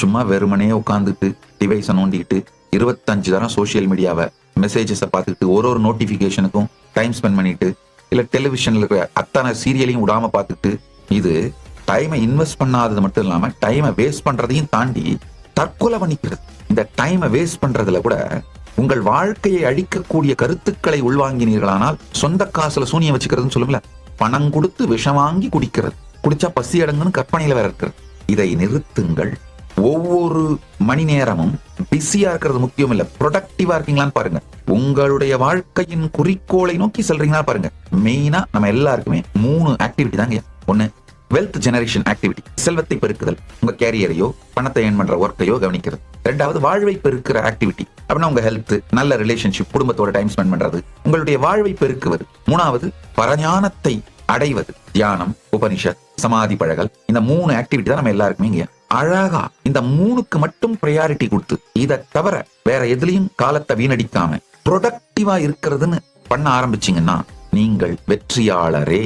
சும்மா வெறுமனே உட்காந்துட்டு டிவைஸை நோண்டிக்கிட்டு 25 தரம் சோசியல் மீடியாவை மெசேஜஸை பார்த்துக்கிட்டு ஒரு நோட்டிபிகேஷனுக்கும் டைம் ஸ்பெண்ட் பண்ணிட்டு இல்ல டெலிவிஷன்ல இருக்கிற அத்தனை சீரியலையும் விடாம பார்த்துட்டு இது டைமை இன்வெஸ்ட் பண்ணாதது மட்டும் இல்லாம டைமை வேஸ்ட் பண்றதையும் தாண்டி தற்கொலை பண்ணிக்கிறது. இந்த டைமை வேஸ்ட் பண்றதுல கூட உங்கள் வாழ்க்கையை அழிக்கக்கூடிய கருத்துக்களை உள்வாங்கினீர்களானால் சொந்த காசுல சூனியம் வச்சுக்கிறதுன்னு சொல்லுங்கள, பணம் கொடுத்து விஷம் வாங்கி குடிக்கிறது, குடிச்சா பசி அடங்குன்னு கற்பனையில வேற இருக்கிறது. இதை நிறுத்துங்கள். ஒவ்வொரு மணி நேரமும் பிஸியா இருக்கிறது முக்கியம் இல்ல, ப்ரொடக்டிவா இருக்கீங்களான்னு பாருங்க. உங்களுடைய வாழ்க்கையின் குறிக்கோளை நோக்கி செல்றீங்களா பாருங்க. மெயினா நம்ம எல்லாருக்குமே 3 ஆக்டிவிட்டி தாங்க. ஒண்ணு வெல்த் ஜெனரேஷன் ஆக்டிவிட்டி, செல்வத்தை பெருக்குதல், உங்க கேரியரையோ பணத்தை ஏர்ன் பண்ற ஒர்க்கையோ கவனிக்கிறது. 2வது வாழ்வை பெருக்கிற ஆக்டிவிட்டி, அப்படின்னா உங்க ஹெல்த், நல்ல ரிலேஷன்ஷிப், குடும்பத்தோட டைம் ஸ்பெண்ட் பண்றது, உங்களுடைய வாழ்வை பெருக்குவது. 3வது பரஞானத்தை அடைவது, தியானம், உபனிஷத், சமாதி பழகல். இந்த 3 ஆக்டிவிட்டி தான் நம்ம எல்லாருக்குமே இங்க. அழகா இந்த 3க்கு மட்டும் ப்ரையாரிட்டி கொடுத்து இதை தவிர வேற எதுலயும் காலத்தை வீணடிக்காம ப்ரொடக்டிவா இருக்கிறதுன்னு பண்ண ஆரம்பிச்சீங்கன்னா நீங்கள் வெற்றியாளரே.